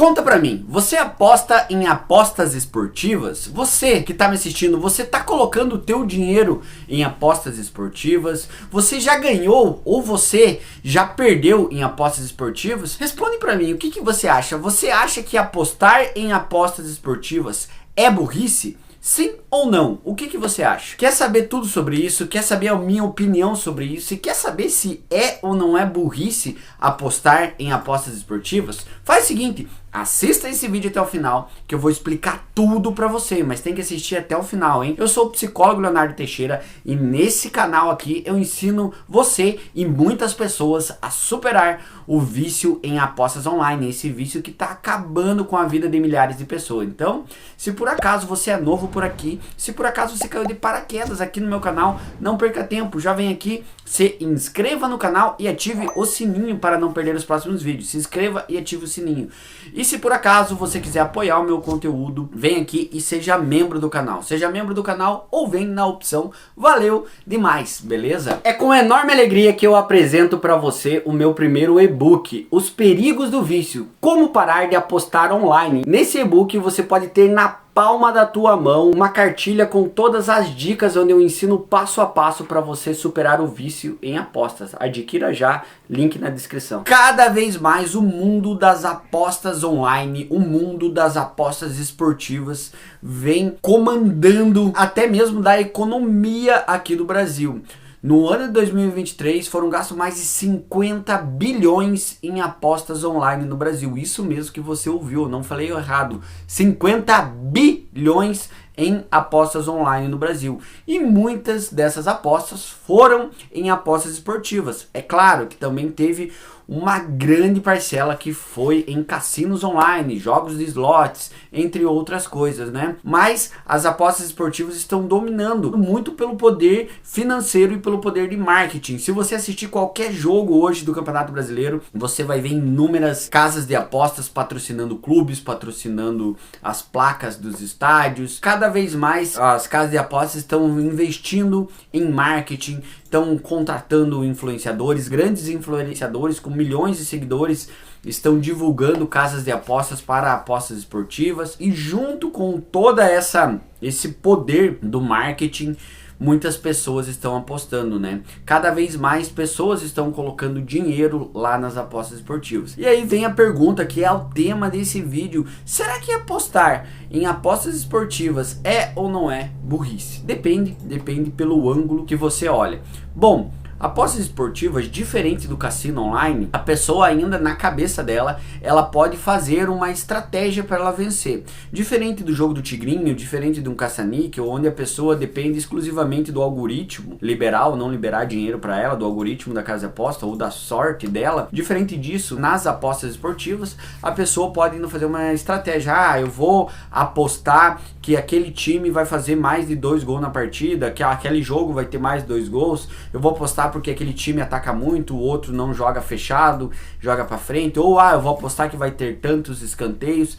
Conta pra mim, você aposta em apostas esportivas? Você que tá me assistindo, você tá colocando o teu dinheiro em apostas esportivas? Você já ganhou ou você já perdeu em apostas esportivas? Responde pra mim, o que você acha? Você acha que apostar em apostas esportivas é burrice? Sim ou não? O que você acha? Quer saber tudo sobre isso? Quer saber a minha opinião sobre isso? E quer saber se é ou não é burrice apostar em apostas esportivas? Faz o seguinte, assista esse vídeo até o final, que eu vou explicar tudo pra você, mas tem que assistir até o final, hein? Eu sou o psicólogo Leonardo Teixeira e nesse canal aqui eu ensino você e muitas pessoas a superar o vício em apostas online, esse vício que tá acabando com a vida de milhares de pessoas. Então, se por acaso você é novo por aqui, se por acaso você caiu de paraquedas aqui no meu canal, não perca tempo, já vem aqui, se inscreva no canal e ative o sininho para não perder os próximos vídeos. Se inscreva e ative o sininho. E se por acaso você quiser apoiar o meu conteúdo, vem aqui e seja membro do canal. Seja membro do canal ou vem na opção Valeu Demais, beleza? É com enorme alegria que eu apresento para você o meu primeiro e-book, Os Perigos do Vício, Como Parar de Apostar Online. Nesse e-book você pode ter na palma da tua mão uma cartilha com todas as dicas onde eu ensino passo a passo para você superar o vício em apostas. Adquira já, link na descrição. Cada vez mais o mundo das apostas online, o mundo das apostas esportivas vem comandando até mesmo da economia aqui do Brasil. No ano de 2023 foram gastos mais de 50 bilhões em apostas online no Brasil. Isso mesmo que você ouviu, não falei errado. 50 bilhões em apostas online no Brasil. E muitas dessas apostas foram em apostas esportivas. É claro que também teve uma grande parcela que foi em cassinos online, jogos de slots, entre outras coisas, né? Mas as apostas esportivas estão dominando muito pelo poder financeiro e pelo poder de marketing. Se você assistir qualquer jogo hoje do Campeonato Brasileiro, você vai ver inúmeras casas de apostas patrocinando clubes, patrocinando as placas dos estádios. Cada vez mais as casas de apostas estão investindo em marketing, estão contratando influenciadores, grandes influenciadores com milhões de seguidores, estão divulgando casas de apostas para apostas esportivas e junto com toda esse poder do marketing, muitas pessoas estão apostando, né? Cada vez mais pessoas estão colocando dinheiro lá nas apostas esportivas. E aí vem a pergunta que é o tema desse vídeo: será que apostar em apostas esportivas é ou não é burrice? Depende pelo ângulo que você olha. Bom, apostas esportivas, diferente do cassino online, a pessoa ainda na cabeça dela, ela pode fazer uma estratégia para ela vencer. Diferente do jogo do tigrinho, diferente de um caça-níquel, onde a pessoa depende exclusivamente do algoritmo, liberar ou não liberar dinheiro para ela, do algoritmo da casa de aposta ou da sorte dela. Diferente disso, nas apostas esportivas, a pessoa pode ainda fazer uma estratégia. Eu vou apostar que aquele time vai fazer mais de 2 gols na partida, que aquele jogo vai ter mais de 2 gols, eu vou apostar porque aquele time ataca muito, o outro não joga fechado, joga para frente, ou eu vou apostar que vai ter tantos escanteios.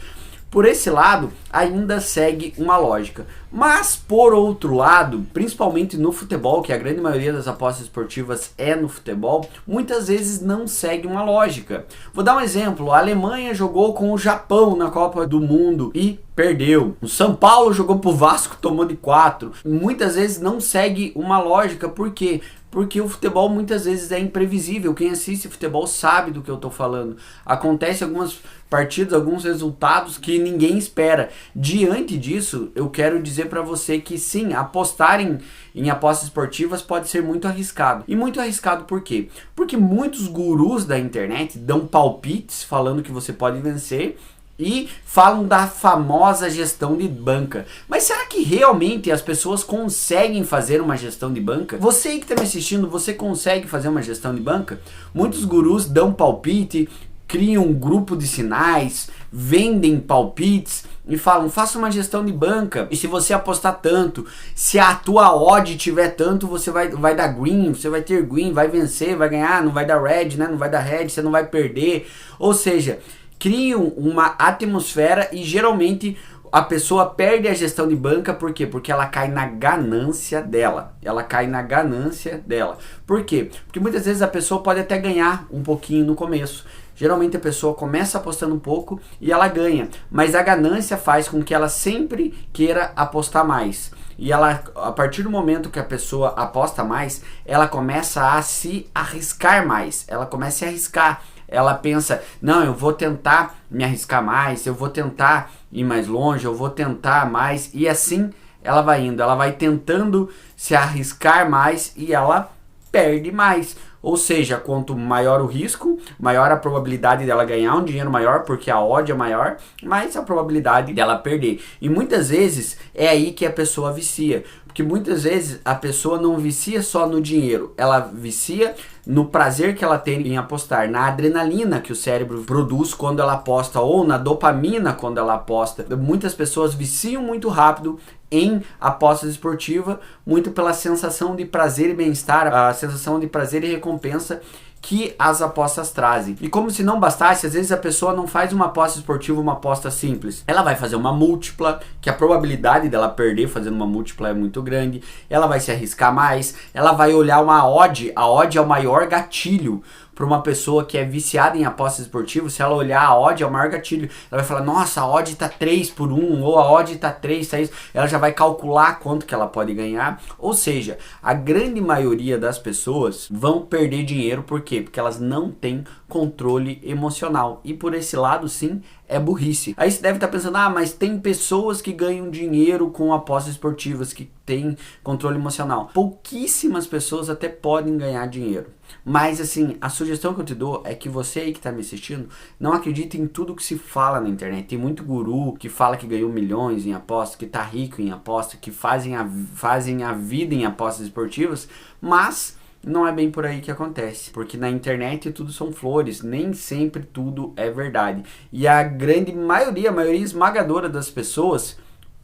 Por esse lado, ainda segue uma lógica. Mas, por outro lado, principalmente no futebol, que a grande maioria das apostas esportivas é no futebol, muitas vezes não segue uma lógica. Vou dar um exemplo. A Alemanha jogou com o Japão na Copa do Mundo e perdeu. O São Paulo jogou pro Vasco, tomou de 4. Muitas vezes não segue uma lógica. Por quê? Porque o futebol muitas vezes é imprevisível. Quem assiste futebol sabe do que eu tô falando. Acontece algumas partidas, alguns resultados que ninguém espera. Diante disso, eu quero dizer para você que sim, apostar em apostas esportivas pode ser muito arriscado. E muito arriscado por quê? Porque muitos gurus da internet dão palpites falando que você pode vencer e falam da famosa gestão de banca. Mas será que realmente as pessoas conseguem fazer uma gestão de banca? Você aí que está me assistindo, você consegue fazer uma gestão de banca? Muitos gurus dão palpite, criam um grupo de sinais, vendem palpites e falam: faça uma gestão de banca, e se você apostar tanto, se a tua odd tiver tanto, você vai dar green, você vai ter green, vai vencer, vai ganhar, não vai dar red, né? Não vai dar red, você não vai perder. Ou seja, criam uma atmosfera e geralmente a pessoa perde a gestão de banca. Por quê? Porque ela cai na ganância dela. Por quê? Porque muitas vezes a pessoa pode até ganhar um pouquinho no começo. Geralmente a pessoa começa apostando um pouco e ela ganha, mas a ganância faz com que ela sempre queira apostar mais. E ela, a partir do momento que a pessoa aposta mais, ela começa a se arriscar mais. Ela começa a se arriscar. Ela pensa, não, eu vou tentar me arriscar mais, eu vou tentar ir mais longe, eu vou tentar mais. E assim ela vai indo, ela vai tentando se arriscar mais e ela perde mais. Ou seja, quanto maior o risco, maior a probabilidade dela ganhar um dinheiro maior, porque a odd é maior, mais a probabilidade dela perder. E muitas vezes é aí que a pessoa vicia. Porque muitas vezes a pessoa não vicia só no dinheiro, ela vicia no prazer que ela tem em apostar, na adrenalina que o cérebro produz quando ela aposta, ou na dopamina quando ela aposta. Muitas pessoas viciam muito rápido em apostas esportivas, muito pela sensação de prazer e bem-estar, a sensação de prazer e recompensa que as apostas trazem. E como se não bastasse, às vezes a pessoa não faz uma aposta esportiva, uma aposta simples. Ela vai fazer uma múltipla, que a probabilidade dela perder fazendo uma múltipla é muito grande. Ela vai se arriscar mais, ela vai olhar uma odd. A odd é o maior gatilho para uma pessoa que é viciada em apostas esportivas. Se ela olhar a odd, é o maior gatilho. Ela vai falar, nossa, a odd tá 3-1, ou a odd tá 3, tá isso. Ela já vai calcular quanto que ela pode ganhar. Ou seja, a grande maioria das pessoas vão perder dinheiro. Por quê? Porque elas não têm controle emocional. E por esse lado, sim, é burrice. Aí você deve estar pensando, mas tem pessoas que ganham dinheiro com apostas esportivas, que têm controle emocional. Pouquíssimas pessoas até podem ganhar dinheiro. Mas assim, a sugestão que eu te dou é que você aí que está me assistindo, não acredite em tudo que se fala na internet. Tem muito guru que fala que ganhou milhões em apostas, que tá rico em apostas, que fazem a vida em apostas esportivas, mas não é bem por aí que acontece, porque na internet tudo são flores, nem sempre tudo é verdade. E a grande maioria, a maioria esmagadora das pessoas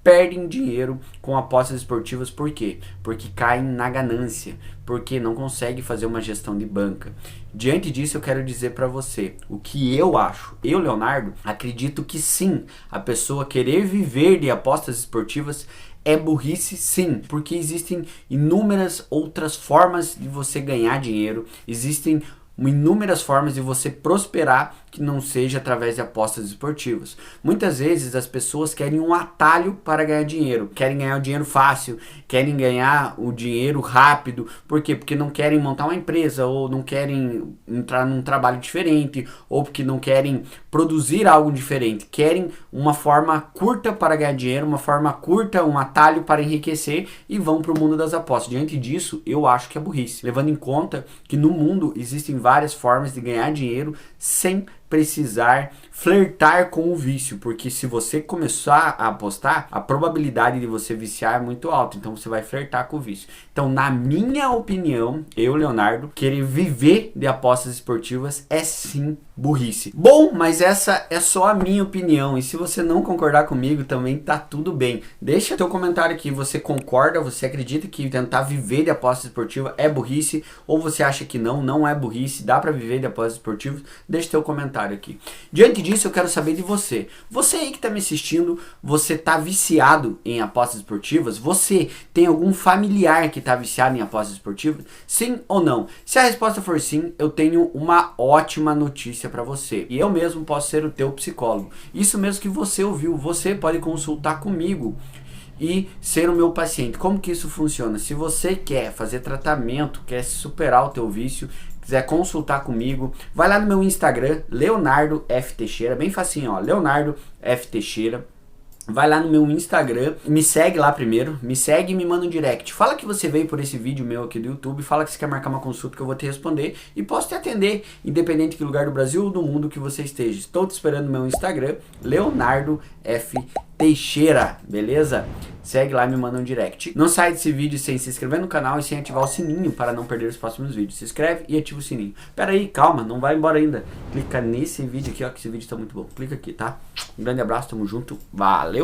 perdem dinheiro com apostas esportivas. Por quê? Porque caem na ganância, porque não conseguem fazer uma gestão de banca. Diante disso, eu quero dizer para você o que eu acho. Eu, Leonardo, acredito que sim, a pessoa querer viver de apostas esportivas é burrice, sim, porque existem inúmeras outras formas de você ganhar dinheiro, existem inúmeras formas de você prosperar que não seja através de apostas esportivas. Muitas vezes as pessoas querem um atalho para ganhar dinheiro, querem ganhar o dinheiro fácil, querem ganhar o dinheiro rápido. Por quê? Porque não querem montar uma empresa, ou não querem entrar num trabalho diferente, ou porque não querem produzir algo diferente. Querem uma forma curta para ganhar dinheiro, uma forma curta, um atalho para enriquecer, e vão para o mundo das apostas. Diante disso, eu acho que é burrice, levando em conta que no mundo existem várias formas de ganhar dinheiro sem precisar flertar com o vício, porque se você começar a apostar, a probabilidade de você viciar é muito alta, então você vai flertar com o vício. Então, na minha opinião, eu, Leonardo, querer viver de apostas esportivas é sim burrice. Bom, mas essa é só a minha opinião, e se você não concordar comigo, também tá tudo bem. Deixa teu comentário aqui, você concorda, você acredita que tentar viver de apostas esportivas é burrice, ou você acha que não é burrice, dá pra viver de apostas esportivas? Deixa teu comentário aqui. Diante disso, eu quero saber de você. Você aí que tá me assistindo, você tá viciado em apostas esportivas? Você tem algum familiar que tá viciado em apostas esportivas? Sim ou não? Se a resposta for sim, eu tenho uma ótima notícia para você. E eu mesmo posso ser o teu psicólogo. Isso mesmo que você ouviu, você pode consultar comigo e ser o meu paciente. Como que isso funciona? Se você quer fazer tratamento, quer superar o teu vício, quiser consultar comigo, vai lá no meu Instagram, Leonardo F. Teixeira, bem facinho, ó, Leonardo F. Teixeira. Vai lá no meu Instagram, me segue lá primeiro, me segue e me manda um direct. Fala que você veio por esse vídeo meu aqui do YouTube, fala que você quer marcar uma consulta que eu vou te responder e posso te atender, independente de que lugar do Brasil ou do mundo que você esteja. Estou te esperando no meu Instagram, Leonardo F. Teixeira, beleza? Segue lá e me manda um direct. Não sai desse vídeo sem se inscrever no canal e sem ativar o sininho para não perder os próximos vídeos. Se inscreve e ativa o sininho. Pera aí, calma, não vai embora ainda. Clica nesse vídeo aqui, ó, que esse vídeo tá muito bom. Clica aqui, tá? Um grande abraço, tamo junto, valeu!